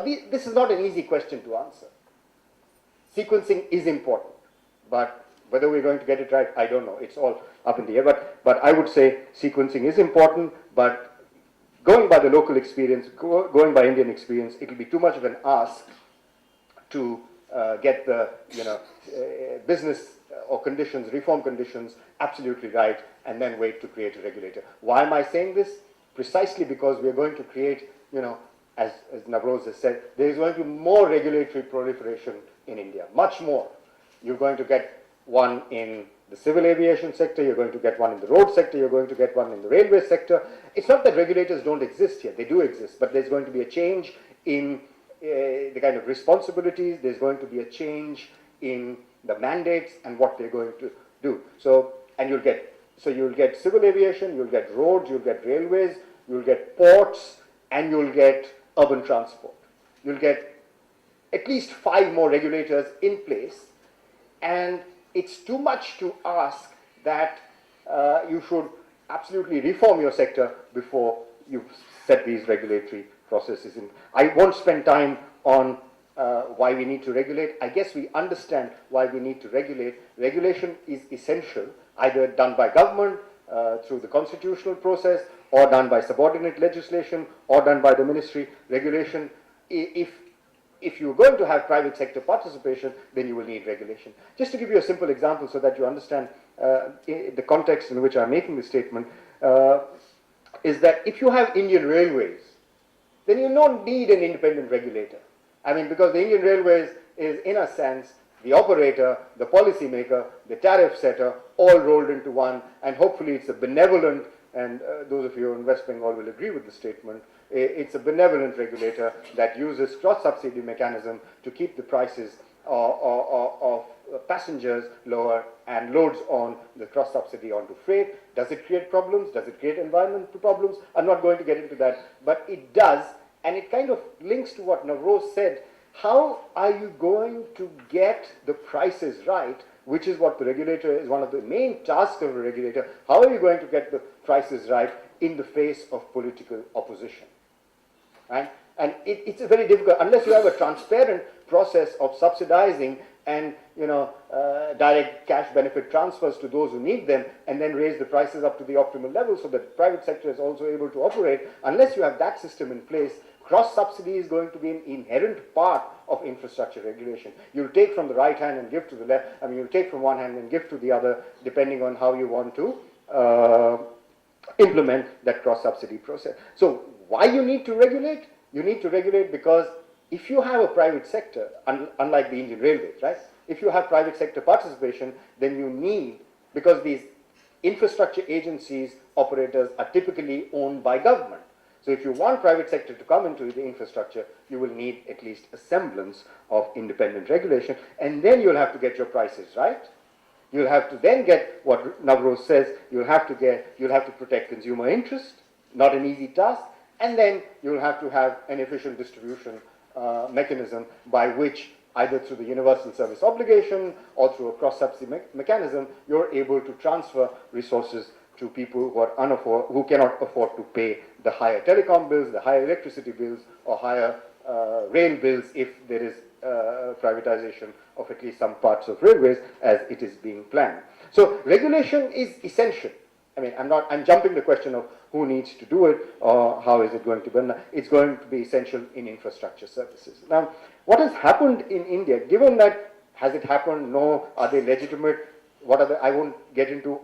This is not an easy question to answer. Sequencing is important, but whether we're going to get it right, I don't know. It's all up in the air. But I would say sequencing is important, but going by the local experience, going by Indian experience, it will be too much of an ask to get the business or conditions, reform conditions, absolutely right, and then wait to create a regulator. Why am I saying this? Precisely because we're going to create, as Navroz has said, there is going to be more regulatory proliferation in India, much more. You're going to get one in the civil aviation sector, you're going to get one in the road sector, you're going to get one in the railway sector. It's not that regulators don't exist here, they do exist, but there's going to be a change in the kind of responsibilities, there's going to be a change in the mandates and what they're going to do. So you'll get civil aviation, you'll get roads, you'll get railways, you'll get ports, and you'll get urban transport. You'll get at least 5 more regulators in place, and it's too much to ask that you should absolutely reform your sector before you set these regulatory processes in. I won't spend time on why we need to regulate. I guess we understand why we need to regulate. Regulation is essential, either done by government through the constitutional process, or done by subordinate legislation, or done by the ministry. Regulation, if you're going to have private sector participation, then you will need regulation. Just to give you a simple example so that you understand the context in which I'm making this statement, is that if you have Indian Railways, then you don't need an independent regulator. I mean, because the Indian Railways is, in a sense, the operator, the policy maker, the tariff setter, all rolled into one, and hopefully it's a benevolent, and those of you in West Bengal will agree with the statement, it's a benevolent regulator that uses cross-subsidy mechanism to keep the prices of passengers lower and loads on the cross-subsidy onto freight. Does it create problems? Does it create environmental problems? I'm not going to get into that, but it does, and it kind of links to what Navroz said. How are you going to get the prices right, which is what the regulator is, one of the main tasks of a regulator. How are you going to get the prices right in the face of political opposition? Right? And it's a very difficult, unless you have a transparent process of subsidizing and direct cash benefit transfers to those who need them, and then raise the prices up to the optimal level so that the private sector is also able to operate. Unless you have that system in place, cross-subsidy is going to be an inherent part of infrastructure regulation. You'll take from the right hand and give to the left. I mean, you'll take from one hand and give to the other, depending on how you want to implement that cross-subsidy process. So why you need to regulate? You need to regulate because if you have a private sector, unlike the Indian Railways, right? If you have private sector participation, then you need, because these infrastructure agencies, operators are typically owned by government. So if you want private sector to come into the infrastructure, you will need at least a semblance of independent regulation, and then you'll have to get your prices right. You'll have to then get what Navroz says, you'll have to protect consumer interest, not an easy task, and then you'll have to have an efficient distribution mechanism by which, either through the universal service obligation or through a cross-subsidy mechanism, you're able to transfer resources to people who cannot afford to pay the higher telecom bills, the higher electricity bills, or higher rail bills if there is privatization of at least some parts of railways as it is being planned. So regulation is essential. I mean, I'm jumping the question of who needs to do it or how is it going to be done. It's going to be essential in infrastructure services. Now, what has happened in India, given that, has it happened? No. Are they legitimate? I won't get into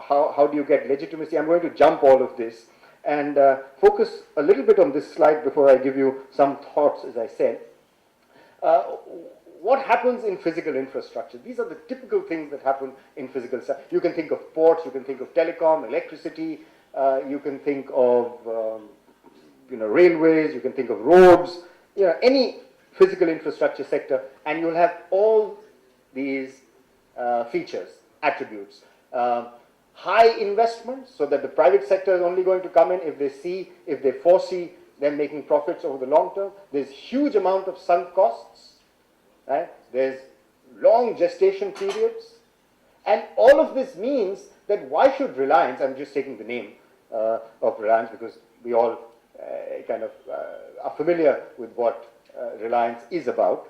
how do you get legitimacy. I'm going to jump all of this and focus a little bit on this slide before I give you some thoughts, as I said. What happens in physical infrastructure? These are the typical things that happen in physical. You can think of ports, you can think of telecom, electricity, you can think of railways, you can think of roads, any physical infrastructure sector, and you'll have all these features, attributes. High investment, so that the private sector is only going to come in if they foresee them making profits over the long term. There's huge amount of sunk costs, right? There's long gestation periods, and all of this means that why should Reliance, I'm just taking the name of Reliance because we all are familiar with what Reliance is about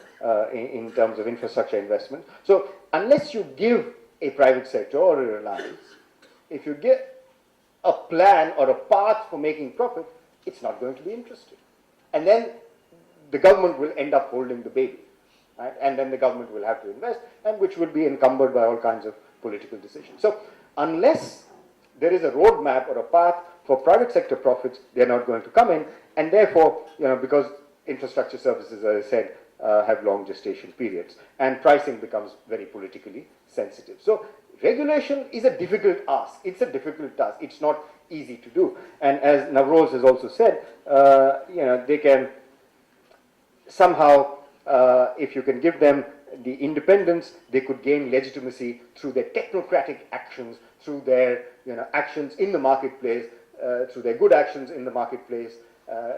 in terms of infrastructure investment. So unless you give a private sector or a Reliance, if you get a plan or a path for making profit, it's not going to be interested. And then the government will end up holding the baby. Right? And then the government will have to invest, and which will be encumbered by all kinds of political decisions. So unless there is a roadmap or a path for private sector profits, they're not going to come in, and therefore, because infrastructure services, as I said, have long gestation periods, and pricing becomes very politically sensitive. So regulation is a difficult ask. It's a difficult task. It's not easy to do. And as Navroz has also said, they can somehow, if you can give them the independence, they could gain legitimacy through their technocratic actions, through their actions in the marketplace, through their good actions in the marketplace,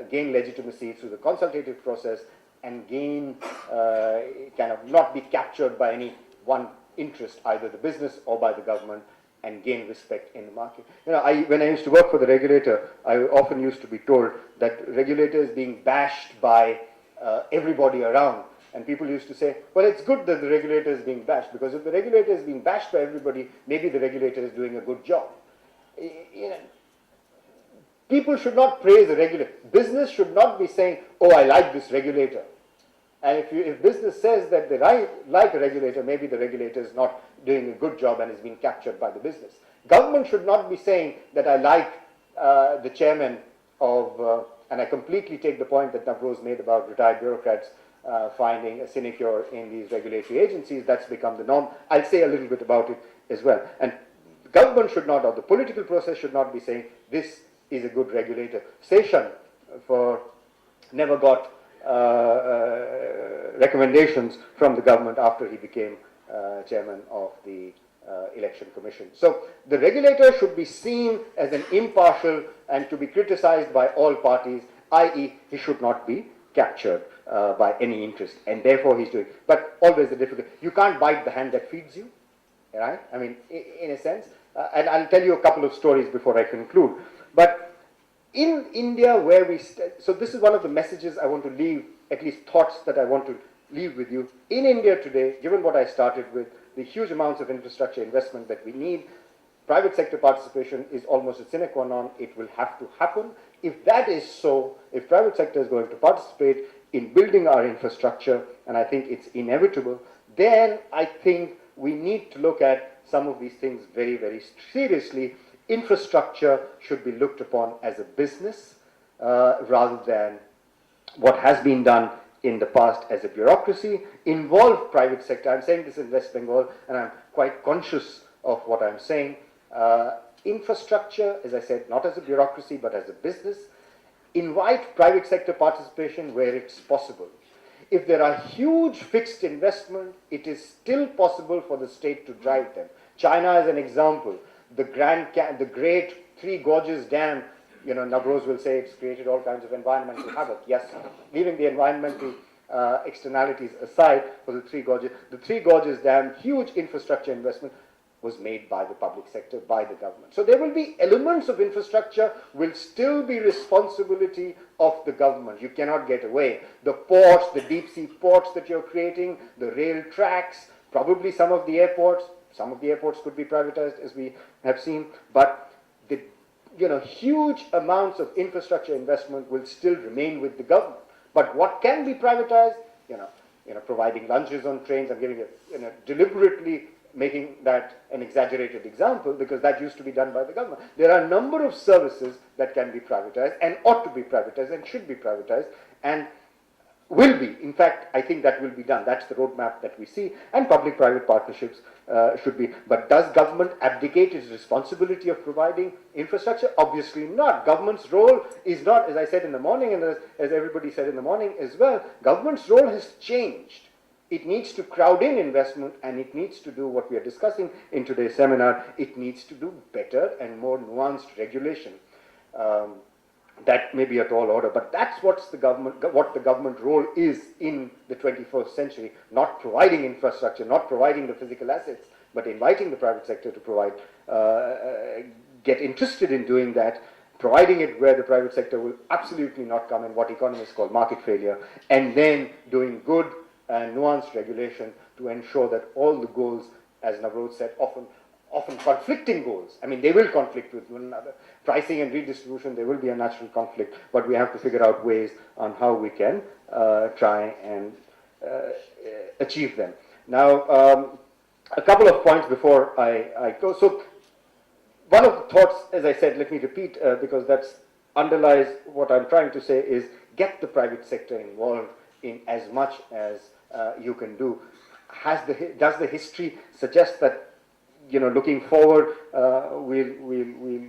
gain legitimacy through the consultative process, and gain, kind of not be captured by any one interest, either the business or by the government, and gain respect in the market. When I used to work for the regulator, I often used to be told that regulator is being bashed by everybody around. And people used to say, well, it's good that the regulator is being bashed, because if the regulator is being bashed by everybody, maybe the regulator is doing a good job. People should not praise a regulator. Business should not be saying, oh, I like this regulator. And if business says that they like a regulator, maybe the regulator is not doing a good job and is being captured by the business. Government should not be saying that I like the chairman of, and I completely take the point that Navroz made about retired bureaucrats finding a sinecure in these regulatory agencies. That's become the norm. I'll say a little bit about it as well. And government should not, or the political process should not be saying, this is a good regulator. Seshan never got recommendations from the government after he became chairman of the Election Commission. So the regulator should be seen as an impartial and to be criticized by all parties, i.e. he should not be captured by any interest, and therefore he's doing. But always the difficult. You can't bite the hand that feeds you, right? I mean, in a sense. And I'll tell you a couple of stories before I conclude. But in India, where so this is one of the messages I want to leave, at least thoughts that I want to leave with you. In India today, given what I started with, the huge amounts of infrastructure investment that we need, private sector participation is almost a sine qua non. It will have to happen. If that is so, if private sector is going to participate in building our infrastructure, and I think it's inevitable, then I think we need to look at some of these things very, very seriously. Infrastructure should be looked upon as a business rather than what has been done in the past as a bureaucracy. Involve private sector. I'm saying this in West Bengal, and I'm quite conscious of what I'm saying. Infrastructure, as I said, not as a bureaucracy, but as a business. Invite private sector participation where it's possible. If there are huge fixed investment, it is still possible for the state to drive them. China is an example. The great Three Gorges Dam, Navroz will say it's created all kinds of environmental havoc. Yes, leaving the environmental externalities aside for the Three Gorges Dam, huge infrastructure investment was made by the public sector, by the government. So there will be elements of infrastructure will still be responsibility of the government. You cannot get away. The ports, the deep sea ports that you're creating, the rail tracks, probably some of the airports could be privatized, as we have seen, but the huge amounts of infrastructure investment will still remain with the government. But what can be privatized? Providing lunches on trains. I'm giving it, deliberately making that an exaggerated example, because that used to be done by the government. There are a number of services that can be privatized and ought to be privatized and should be privatized and will be. In fact, I think that will be done. That's the roadmap that we see, and public-private partnerships should be. But does government abdicate its responsibility of providing infrastructure? Obviously not. Government's role is not, as I said in the morning, and as everybody said in the morning as well, government's role has changed. It needs to crowd in investment, and it needs to do what we are discussing in today's seminar. It needs to do better and more nuanced regulation. That may be a tall order, but that's what the government role is in the 21st century, not providing infrastructure, not providing the physical assets, but inviting the private sector to provide, get interested in doing that, providing it where the private sector will absolutely not come in, what economists call market failure, and then doing good and nuanced regulation to ensure that all the goals, as Navroz said, often conflicting goals. I mean, they will conflict with one another. Pricing and redistribution, there will be a natural conflict, but we have to figure out ways on how we can try and achieve them. Now, a couple of points before I go. So, one of the thoughts, as I said, let me repeat, because that underlies what I'm trying to say, is get the private sector involved in as much as you can do. Does the history suggest that, looking forward, we'll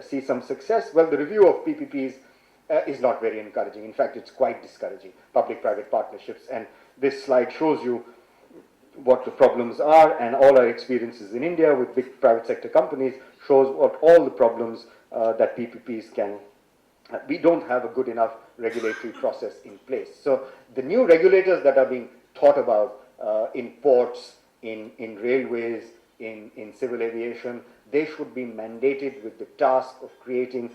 see some success? Well, the review of PPPs is not very encouraging. In fact, it's quite discouraging, public-private partnerships. And this slide shows you what the problems are, and all our experiences in India with big private sector companies shows what all the problems that PPPs can. We don't have a good enough regulatory process in place. So the new regulators that are being thought about in ports, in railways, in civil aviation, they should be mandated with the task of creating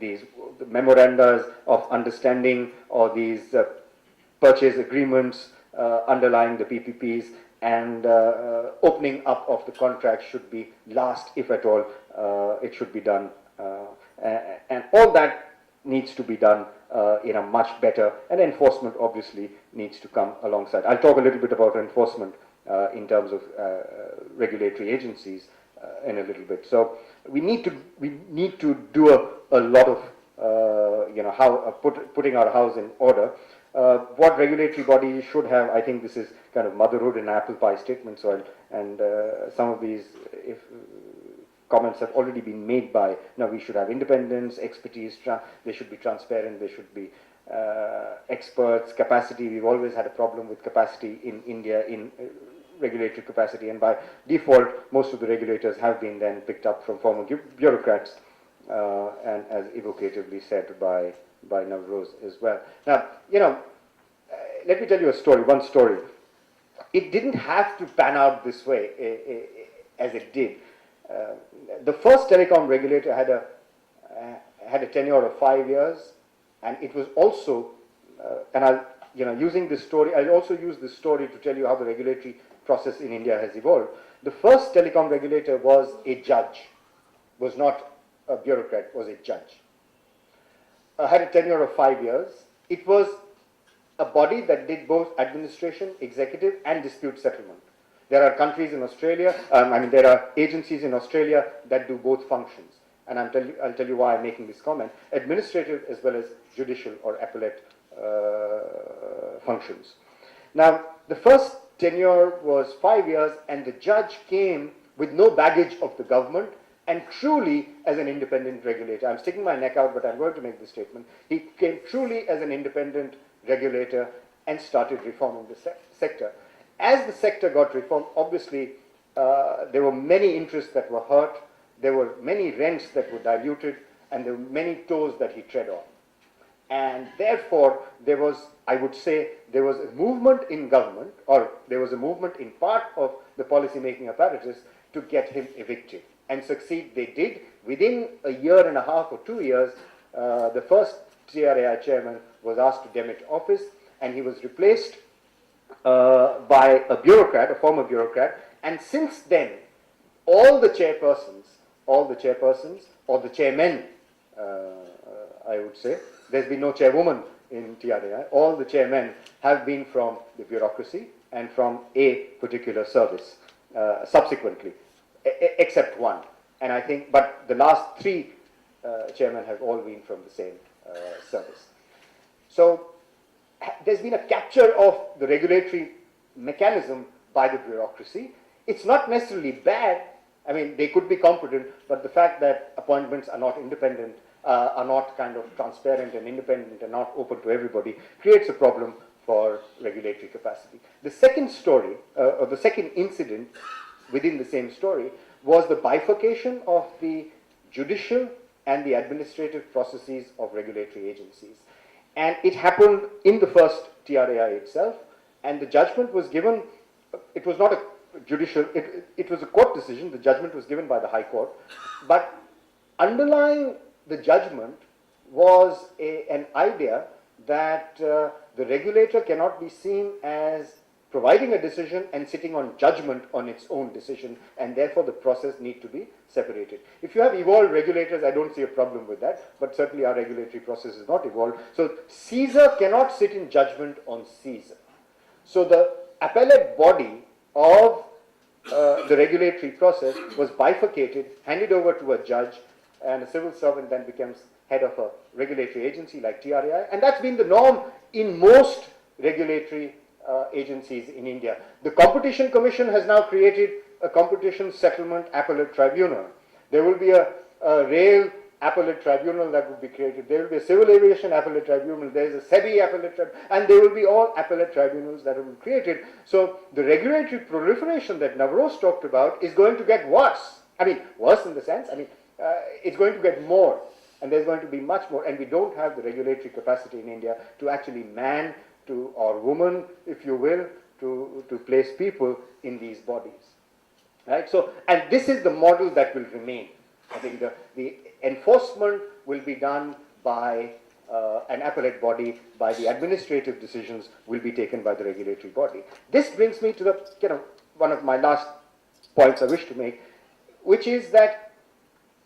these memoranda of understanding or these purchase agreements underlying the PPPs, and opening up of the contract should be last, if at all, it should be done. And all that needs to be done in a much better, and enforcement obviously needs to come alongside. I'll talk a little bit about enforcement in terms of regulatory agencies in a little bit. So we need to do a lot of putting our house in order. What regulatory bodies should have, I think this is kind of motherhood in apple pie statement. So some of these comments have already been made by, we should have independence, expertise, they should be transparent, they should be experts, capacity. We've always had a problem with capacity in India, in regulatory capacity, and by default, most of the regulators have been then picked up from former bureaucrats, and as evocatively said by Navroz as well. Now, let me tell you a story, one story. It didn't have to pan out this way as it did. The first telecom regulator had a tenure of 5 years, and it was also, using this story, I'll also use this story to tell you how the regulatory process in India has evolved. The first telecom regulator was a judge, was not a bureaucrat, was a judge. Had a tenure of 5 years. It was a body that did both administration, executive, and dispute settlement. There are countries in Australia, there are agencies in Australia that do both functions. And I'll tell you why I'm making this comment. Administrative as well as judicial or appellate functions. Now, the first tenure was 5 years, and the judge came with no baggage of the government, and truly as an independent regulator. I'm sticking my neck out, but I'm going to make this statement. He came truly as an independent regulator and started reforming the sector. As the sector got reformed, obviously there were many interests that were hurt, there were many rents that were diluted, and there were many toes that he tread on. And therefore, there was, I would say, there was a movement in government, or there was a movement in part of the policy-making apparatus to get him evicted. And succeed they did. Within a year and a half or 2 years, the first TRAI chairman was asked to demit office, and he was replaced by a bureaucrat, a former bureaucrat. And since then, all the chairpersons, or the chairmen, I would say, there's been no chairwoman in TRAI, all the chairmen have been from the bureaucracy and from a particular service subsequently, except one. And I think, but the last 3 chairmen have all been from the same service. So there's been a capture of the regulatory mechanism by the bureaucracy. It's not necessarily bad. I mean, they could be competent, but the fact that appointments are not independent, are not kind of transparent and independent and not open to everybody, creates a problem for regulatory capacity. The second story, or the second incident within the same story, was the bifurcation of the judicial and the administrative processes of regulatory agencies. And it happened in the first TRAI itself, and the judgment was given, it was not a judicial, it was a court decision, the judgment was given by the High Court, but underlying the judgment was an idea that the regulator cannot be seen as providing a decision and sitting on judgment on its own decision, and therefore the process need to be separated. If you have evolved regulators, I don't see a problem with that, but certainly our regulatory process is not evolved. So Caesar cannot sit in judgment on Caesar. So the appellate body of the regulatory process was bifurcated, handed over to a judge, and a civil servant then becomes head of a regulatory agency like TRAI, and that's been the norm in most regulatory agencies in India. The Competition Commission has now created a competition settlement appellate tribunal. There will be a rail appellate tribunal that will be created. There will be a civil aviation appellate tribunal. There is a SEBI appellate tribunal, and there will be all appellate tribunals that will be created. So the regulatory proliferation that Navroz talked about is going to get worse. I mean, worse in the sense, it's going to get more, and there's going to be much more, and we don't have the regulatory capacity in India to actually man to, or woman, if you will, to place people in these bodies. Right? So, and this is the model that will remain. I think the enforcement will be done by an appellate body, by the administrative decisions will be taken by the regulatory body. This brings me to the, one of my last points I wish to make, which is that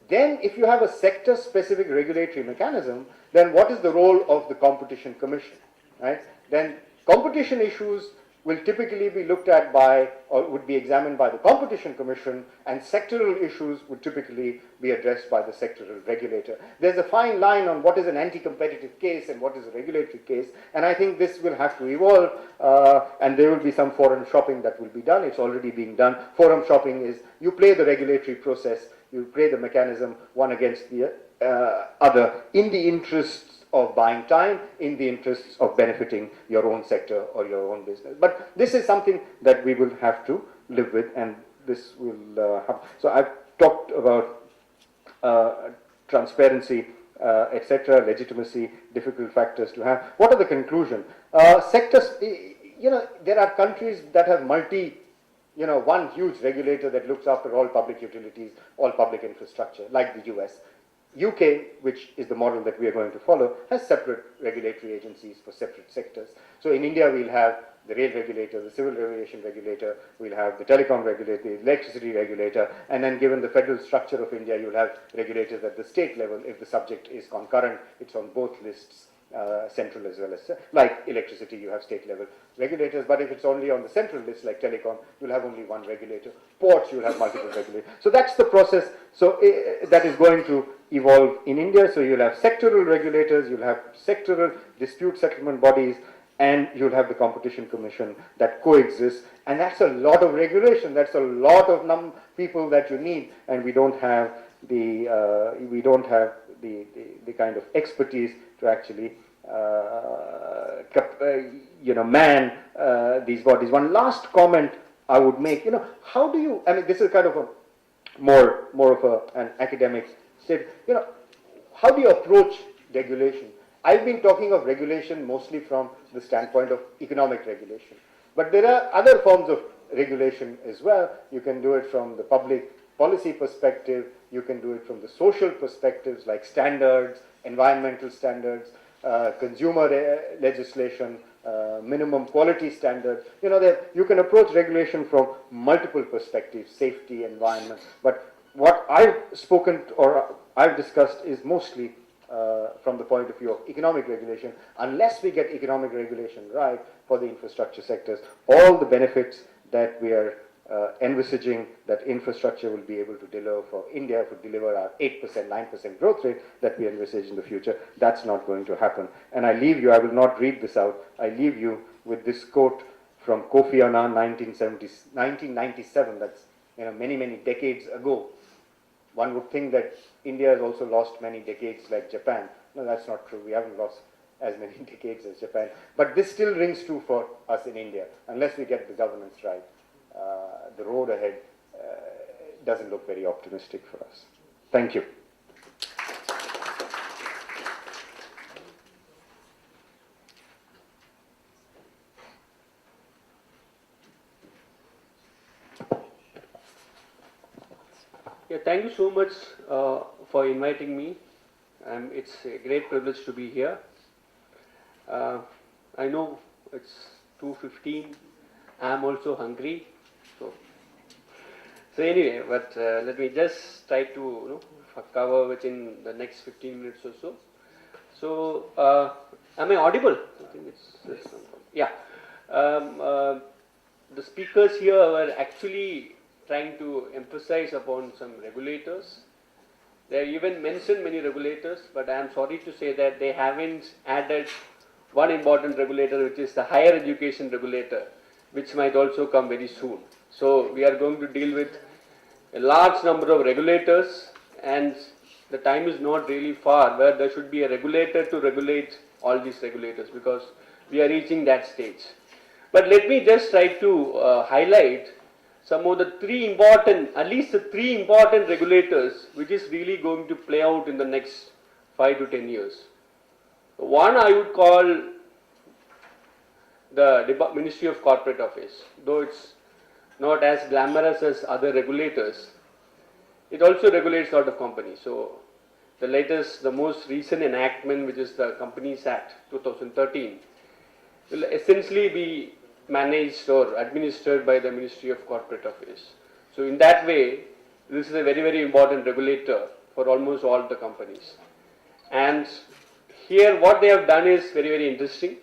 then if you have a sector-specific regulatory mechanism, then what is the role of the Competition Commission, right? Then competition issues will typically be looked at by, or would be examined by the Competition Commission, and sectoral issues would typically be addressed by the sectoral regulator. There's a fine line on what is an anti-competitive case and what is a regulatory case, and I think this will have to evolve, and there will be some forum shopping that will be done. It's already being done. Forum shopping is you play the regulatory process, you play the mechanism one against the other in the interests of buying time, in the interests of benefiting your own sector or your own business. But this is something that we will have to live with, and this will happen. So I've talked about transparency, etc., legitimacy, difficult factors to have. What are the conclusion? Sectors, there are countries that have one huge regulator that looks after all public utilities, all public infrastructure, like the US. UK, which is the model that we are going to follow, has separate regulatory agencies for separate sectors. So in India, we'll have the rail regulator, the civil aviation regulator, we'll have the telecom regulator, the electricity regulator, and then given the federal structure of India, you'll have regulators at the state level. If the subject is concurrent, it's on both lists, central as well as, like electricity, you have state level regulators, but if it's only on the central list, like telecom, you'll have only one regulator. Ports, you'll have multiple regulators. So that's the process. So that is going to evolve in India. So you'll have sectoral regulators, you'll have sectoral dispute settlement bodies, and you'll have the Competition Commission that coexists. And that's a lot of regulation. That's a lot of people that you need, and we don't have the kind of expertise to actually man these bodies. One last comment I would make. How do you? This is kind of a more of an academic state. How do you approach regulation? I've been talking of regulation mostly from the standpoint of economic regulation, but there are other forms of regulation as well. You can do it from the public policy perspective. You can do it from the social perspectives, like standards, environmental standards, consumer legislation, minimum quality standards. You can approach regulation from multiple perspectives, safety, environment. But what I've spoken or I've discussed is mostly from the point of view of economic regulation. Unless we get economic regulation right for the infrastructure sectors, all the benefits that we are envisaging that infrastructure will be able to deliver for India, to deliver our 8%, 9% growth rate that we envisage in the future, that's not going to happen. And I leave you, I will not read this out, I leave you with this quote from Kofi Annan, 1997, that's many, many decades ago. One would think that India has also lost many decades like Japan. No, that's not true. We haven't lost as many decades as Japan. But this still rings true for us in India, unless we get the governance right. The road ahead doesn't look very optimistic for us. Thank you. Yeah, thank you so much for inviting me. It's a great privilege to be here. I know it's 2:15. I'm also hungry. So anyway, but let me just try to cover within the next 15 minutes or so. So, am I audible? I think it's yeah. The speakers here were actually trying to emphasize upon some regulators. They even mentioned many regulators, but I am sorry to say that they haven't added one important regulator, which is the higher education regulator, which might also come very soon. So we are going to deal with a large number of regulators, and the time is not really far where there should be a regulator to regulate all these regulators, because we are reaching that stage. But let me just try to highlight some of the at least the three important regulators which is really going to play out in the next 5 to 10 years. One I would call the Ministry of Corporate Affairs, though it's not as glamorous as other regulators. It also regulates a lot of companies. So the most recent enactment, which is the Companies Act 2013, will essentially be managed or administered by the Ministry of Corporate Affairs. So in that way, this is a very, very important regulator for almost all the companies. And here what they have done is very, very interesting.